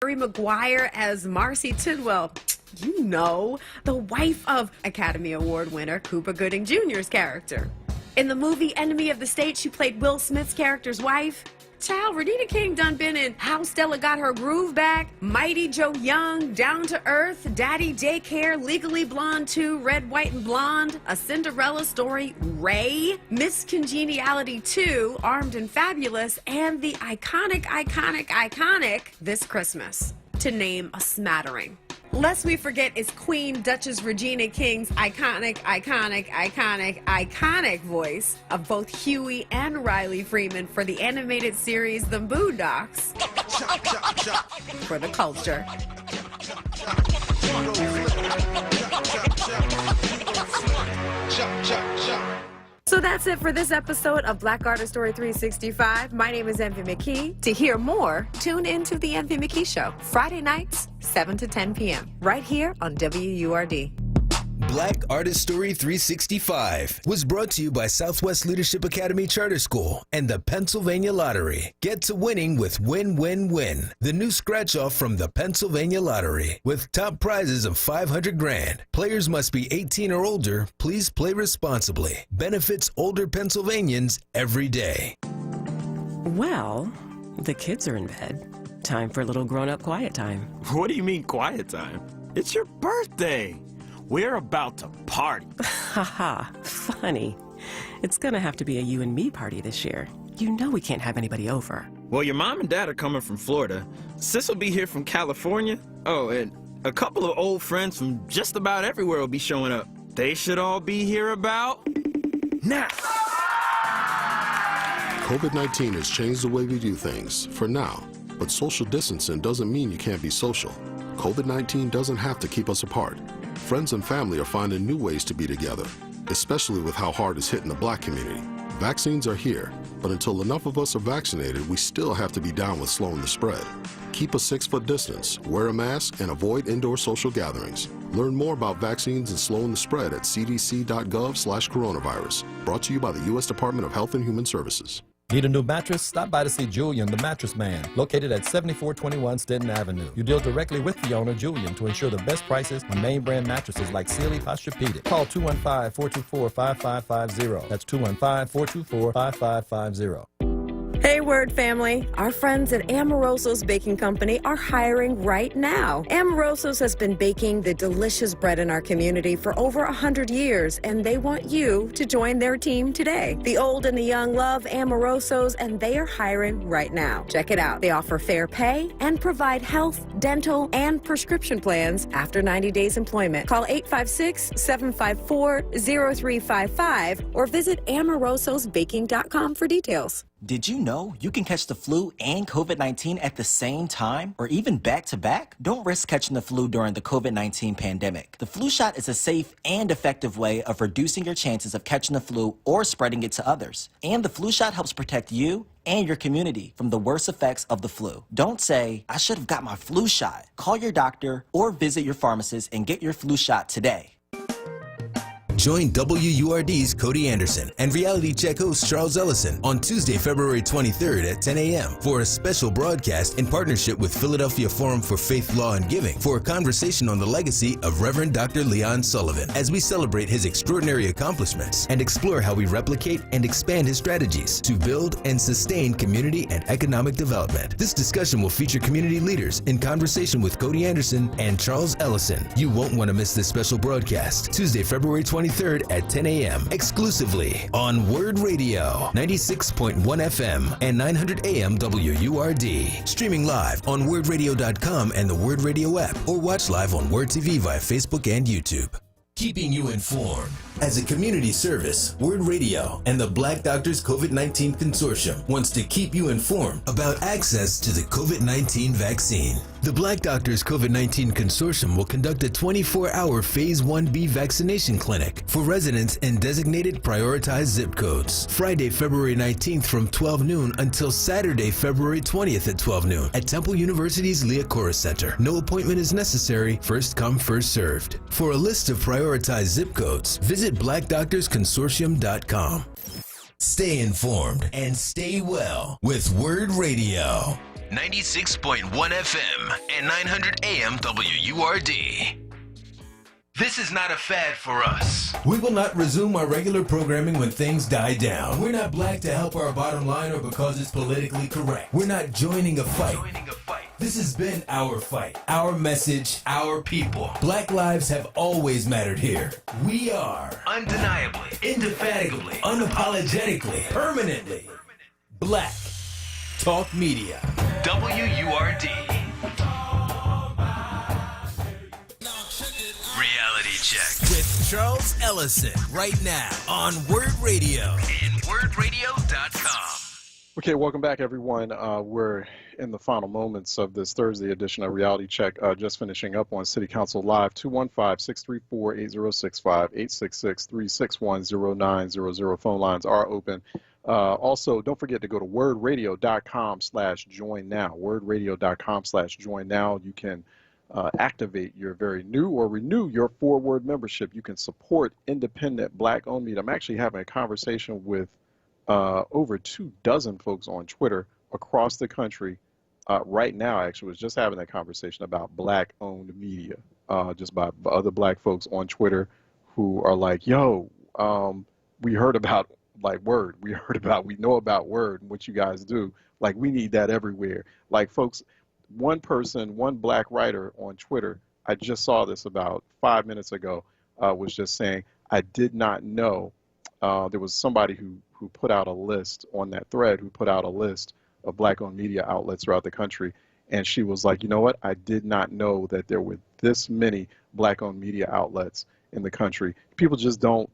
Mary McGuire as Marcy Tidwell. You know, the wife of Academy Award winner Cuba Gooding Jr.'s character. In the movie Enemy of the State, she played Will Smith's character's wife. Child, Renita King done been in How Stella Got Her Groove Back, Mighty Joe Young, Down to Earth, Daddy Daycare, Legally Blonde 2, Red, White, and Blonde, A Cinderella Story, Ray, Miss Congeniality 2, Armed and Fabulous, and the iconic This Christmas, to name a smattering. Lest we forget is Queen Duchess Regina King's iconic voice of both Huey and Riley Freeman for the animated series The Boondocks. For the culture. So that's it for this episode of Black Artist Story 365. My name is Envy McKee. To hear more, tune in to The Envy McKee Show, Friday nights, 7 to 10 p.m., right here on WURD. Black Artist Story 365 was brought to you by Southwest Leadership Academy Charter School and the Pennsylvania Lottery. Get to winning with Win, Win, Win, the new scratch-off from the Pennsylvania Lottery, with top prizes of $500,000. Players must be 18 or older. Please play responsibly. Benefits older Pennsylvanians every day. Well, the kids are in bed. Time for a little grown-up quiet time. What do you mean quiet time? It's your birthday. We're about to party. Haha, funny. It's gonna have to be a you and me party this year. You know we can't have anybody over. Well, your mom and dad are coming from Florida. Sis will be here from California. Oh, and a couple of old friends from just about everywhere will be showing up. They should all be here about now. COVID-19 has changed the way we do things, for now. But social distancing doesn't mean you can't be social. COVID-19 doesn't have to keep us apart. Friends and family are finding new ways to be together, especially with how hard it's hitting the Black community. Vaccines are here, but until enough of us are vaccinated, we still have to be down with slowing the spread. Keep a 6-foot distance, wear a mask, and avoid indoor social gatherings. Learn more about vaccines and slowing the spread at cdc.gov/coronavirus. Brought to you by the U.S. Department of Health and Human Services. Need a new mattress? Stop by to see Julian, the mattress man, located at 7421 Stenton Avenue. You deal directly with the owner, Julian, to ensure the best prices on name brand mattresses like Sealy, Posturepedic. Call 215-424-5550. That's 215-424-5550. Hey, Word family. Our friends at Amoroso's Baking Company are hiring right now. Amoroso's has been baking the delicious bread in our community for over 100 years, and they want you to join their team today. The old and the young love Amoroso's, and they are hiring right now. Check it out. They offer fair pay and provide health, dental, and prescription plans after 90 days employment. Call 856-754-0355 or visit amorososbaking.com for details. Did you know you can catch the flu and COVID-19 at the same time or even back to back? Don't risk catching the flu during the COVID-19 pandemic. The flu shot is a safe and effective way of reducing your chances of catching the flu or spreading it to others. And the flu shot helps protect you and your community from the worst effects of the flu. Don't say, I should have got my flu shot. Call your doctor or visit your pharmacist and get your flu shot today. Join WURD's Cody Anderson and Reality Check host Charles Ellison on Tuesday, February 23rd at 10 a.m. for a special broadcast in partnership with Philadelphia Forum for Faith, Law, and Giving for a conversation on the legacy of Reverend Dr. Leon Sullivan as we celebrate his extraordinary accomplishments and explore how we replicate and expand his strategies to build and sustain community and economic development. This discussion will feature community leaders in conversation with Cody Anderson and Charles Ellison. You won't want to miss this special broadcast, Tuesday, February 23rd at 10 a.m. exclusively on WURD Radio, 96.1 FM and 900 AM WURD. Streaming live on WURDradio.com and the WURD Radio app, or watch live on WURD TV via Facebook and YouTube. Keeping you informed. As a community service, WURD Radio and the Black Doctors COVID-19 Consortium wants to keep you informed about access to the COVID-19 vaccine. The Black Doctors COVID-19 Consortium will conduct a 24-hour Phase 1B vaccination clinic for residents in designated prioritized zip codes, Friday, February 19th from 12 noon until Saturday, February 20th at 12 noon at Temple University's Liacouras Center. No appointment is necessary, first come, first served. For a list of prioritized zip codes, visit blackdoctorsconsortium.com. Stay informed and stay well with WURD Radio. 96.1 FM and 900 AM WURD. This is not a fad for us. We will not resume our regular programming when things die down. We're not black to help our bottom line or because it's politically correct. We're not joining a fight. This has been our fight, our message, our people. Black lives have always mattered here. We are undeniably, indefatigably, unapologetically, permanently Black Talk Media. WURD. Reality Check with Charles Ellison right now on WURD Radio and WURDradio.com. Okay, welcome back, everyone. We're in the final moments of this Thursday edition of Reality Check, just finishing up on City Council Live, 215-634-8065, 866-361-0900. Phone lines are open. Also, don't forget to go to wordradio.com/join now, wordradio.com/join now. You can activate your very new or renew your 4WURD membership. You can support independent Black-owned media. I'm actually having a conversation with over 24 folks on Twitter across the country right now. Actually, was just having that conversation about Black-owned media, just by other Black folks on Twitter who are like, "Yo, we heard about like WURD. We know about WURD and what you guys do. Like, we need that everywhere." Like, folks, one Black writer on Twitter, I just saw this about 5 minutes ago, was just saying, "I did not know." There was somebody who put out a list on that thread, who put out a list of Black-owned media outlets throughout the country. And she was like, "You know what? I did not know that there were this many Black-owned media outlets in the country." People just don't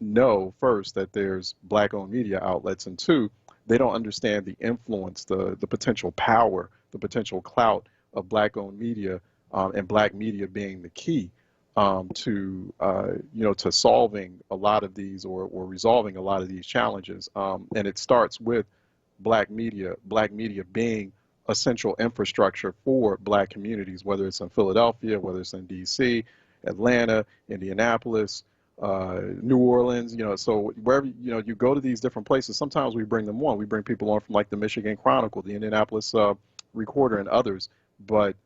know, first, that there's Black-owned media outlets, and two, they don't understand the influence, the potential power, the potential clout of Black-owned media, and Black media being the key to solving a lot of these or resolving a lot of these challenges. And it starts with Black media being essential infrastructure for Black communities, whether it's in Philadelphia, whether it's in DC, Atlanta, Indianapolis, New Orleans, so wherever, you go to these different places, sometimes we bring them on. We bring people on from like the Michigan Chronicle, the Indianapolis Recorder, and others. But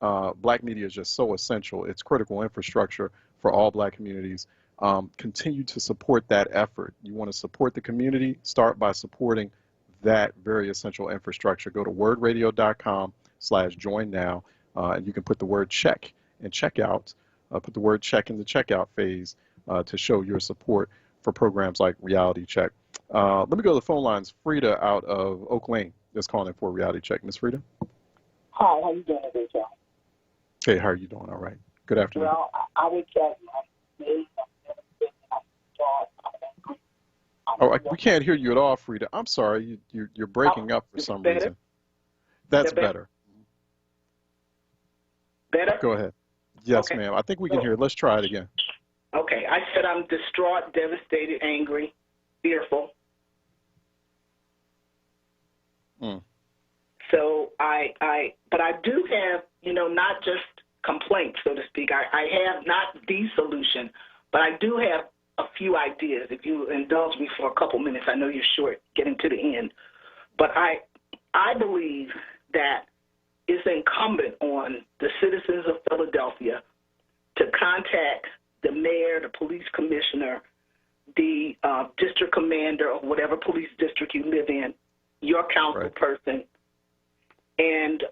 Black media is just so essential. It's critical infrastructure for all Black communities. Continue to support that effort. You want to support the community? Start by supporting that very essential infrastructure. Go to wordradio.com/join now, and you can put the word check and checkout. Put the word check in the checkout phase to show your support for programs like Reality Check. Let me go to the phone lines. Frida out of Oak Lane is calling in for Reality Check. Miss Frida? Hi, how you doing today, John? Hey, how are you doing? All right. Good afternoon. Well, I would tell you, we can't hear you at all, Frida. I'm sorry. You're breaking up for some reason. That's better. Better? Go ahead. Yes, Okay. ma'am. I think we can hear it. Let's try it again. Okay, I said I'm distraught, devastated, angry, fearful. So but I do have, not just complaints, so to speak. I have not the solution, but I do have a few ideas. If you indulge me for a couple minutes, I know you're short getting to the end, but I believe that it's incumbent on the citizens of Philadelphia to contact the mayor, the police commissioner, the district commander of whatever police district you live in, your council person, and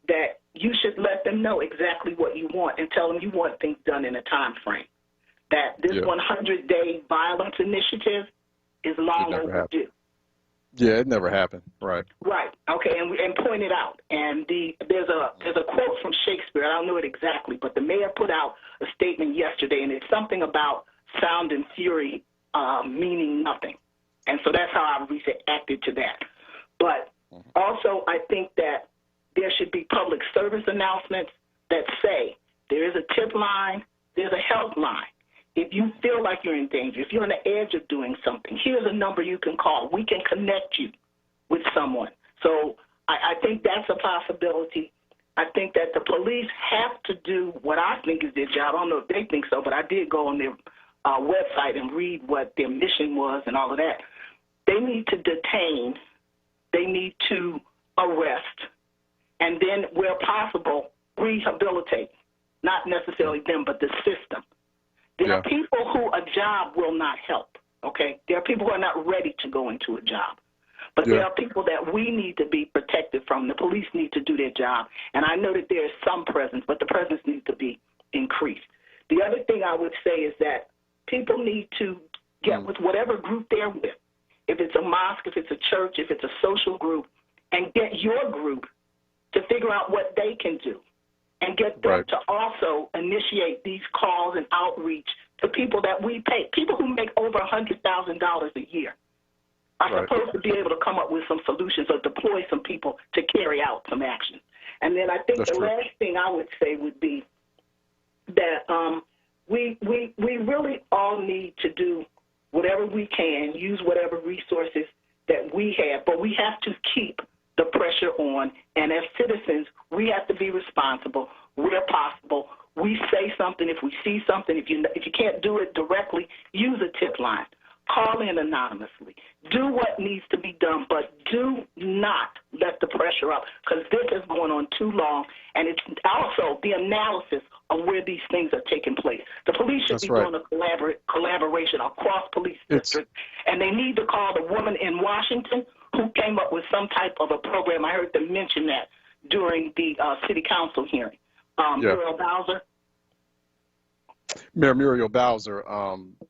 that you should let them know exactly what you want and tell them you want things done in a time frame. That this 100-day violence initiative is long overdue. Yeah, it never happened. Right. Right. Okay, and point it out. And there's a quote from Shakespeare. I don't know it exactly, but the mayor put out a statement yesterday, and it's something about sound and fury meaning nothing. And so that's how I reacted to that. But also, I think that there should be public service announcements that say there is a tip line, there's a help line. If you feel like you're in danger, if you're on the edge of doing something, here's a number you can call. We can connect you with someone. So I think that's a possibility. I think that the police have to do what I think is their job. I don't know if they think so, but I did go on their website and read what their mission was and all of that. They need to detain. They need to arrest, and then, where possible, rehabilitate. Not necessarily them, but the system. There are people who a job will not help, okay? There are people who are not ready to go into a job. But there are people that we need to be protected from. The police need to do their job. And I know that there is some presence, but the presence needs to be increased. The other thing I would say is that people need to get with whatever group they're with. If it's a mosque, if it's a church, if it's a social group, and get your group to figure out what they can do. And get them to also initiate these calls and outreach to people that we pay. People who make over $100,000 a year are supposed to be able to come up with some solutions or deploy some people to carry out some action. And then I think last thing I would say would be that we really all need to do whatever we can, use whatever resources that we have, but we have to keep the pressure on, and as citizens, we have to be responsible where possible. We say something if we see something. If you can't do it directly, use a tip line. Call in anonymously. Do what needs to be done, but do not let the pressure up, because this is going on too long, and it's also the analysis of where these things are taking place. The police should be doing a collaboration across police districts, and they need to call the woman in Washington who came up with some type of a program. I heard them mention that during the city council hearing. Muriel Bowser. Mayor Muriel Bowser,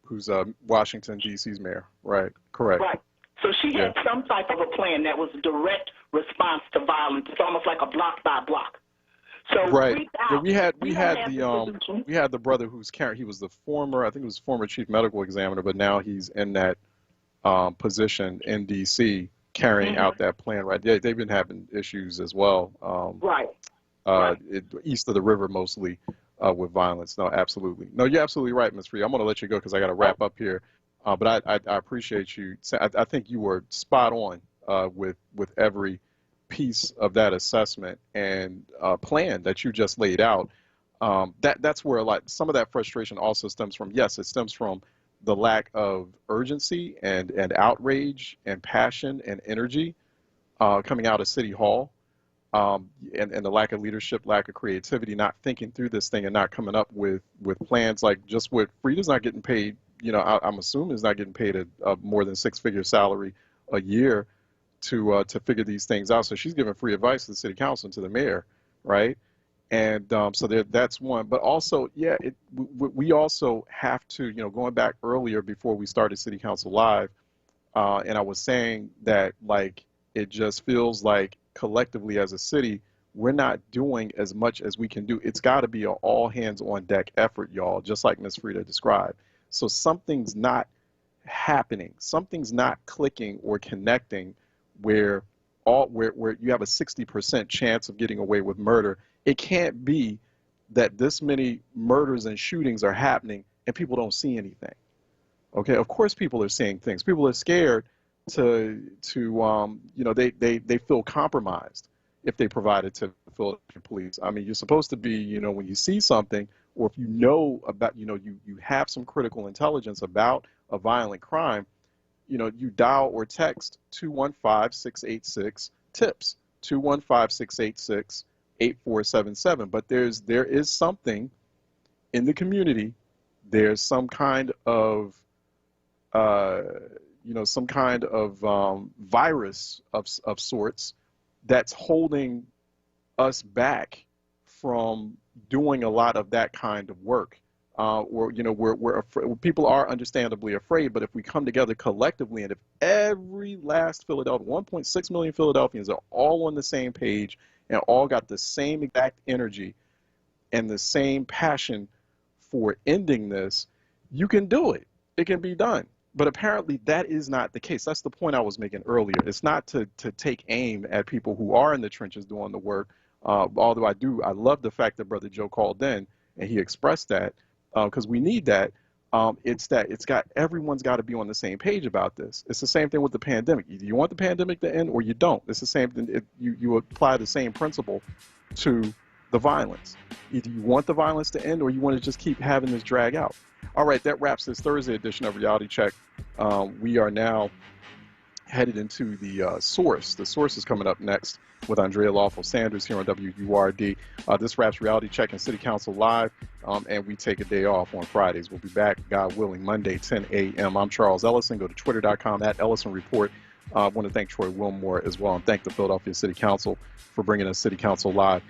who's Washington, D.C.'s mayor. Right, correct. Right. So she had some type of a plan that was a direct response to violence. It's almost like a block by block. So we had the brother who's carrying. He was the former, I think it was former chief medical examiner, but now he's in that position in D.C. carrying out that plan. Right. They've been having issues as well. East of the river mostly. With violence. No, absolutely. No, you're absolutely right, Ms. Free. I'm going to let you go because I got to wrap up here. But I appreciate you. I think you were spot on with every piece of that assessment and plan that you just laid out. That's where some of that frustration also stems from. Yes, it stems from the lack of urgency and outrage and passion and energy coming out of City Hall. And the lack of leadership, lack of creativity, not thinking through this thing and not coming up with plans like just what Frida's not getting paid, I'm assuming is not getting paid a more than six-figure salary a year to figure these things out. So she's giving free advice to the city council and to the mayor, right? And so that's one. But also, we also have to, going back earlier before we started City Council Live, and I was saying that it just feels like collectively as a city, we're not doing as much as we can do. It's got to be an all hands on deck effort, y'all, just like Ms. Frida described. So something's not happening. Something's not clicking or connecting where you have a 60% chance of getting away with murder. It can't be that this many murders and shootings are happening and people don't see anything. Okay, of course people are seeing things. People are scared they feel compromised if they provide it to the Philadelphia police. I mean, you're supposed to be, when you see something, or if you know about, you have some critical intelligence about a violent crime, you dial or text 215-686-TIPS, 215-686-8477. But there is something in the community. There's some kind of virus of sorts that's holding us back from doing a lot of that kind of work. We're afraid. People are understandably afraid, but if we come together collectively, and if every last 1.6 million Philadelphians are all on the same page and all got the same exact energy and the same passion for ending this, you can do it. It can be done. But apparently that is not the case. That's the point I was making earlier. It's not to take aim at people who are in the trenches doing the work, although I love the fact that Brother Joe called in and he expressed that, because we need that. Everyone's got to be on the same page about this. It's the same thing with the pandemic. Either you want the pandemic to end or you don't. It's the same thing. You apply the same principle to the violence. Either you want the violence to end or you want to just keep having this drag out. All right, that wraps this Thursday edition of Reality Check. We are now headed into the Source. The Source is coming up next with Andrea Lawful Sanders here on WURD. This wraps Reality Check and City Council Live, and we take a day off on Fridays. We'll be back, God willing, Monday, 10 a.m. I'm Charles Ellison. Go to twitter.com @EllisonReport. I want to thank Troy Wilmore as well, and thank the Philadelphia City Council for bringing us City Council Live.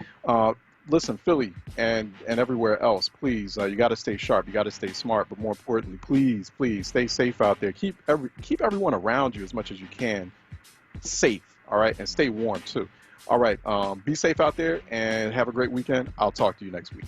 Listen, Philly and everywhere else, please, you got to stay sharp. You got to stay smart. But more importantly, please stay safe out there. Keep everyone around you as much as you can safe, all right? And stay warm, too. All right, be safe out there and have a great weekend. I'll talk to you next week.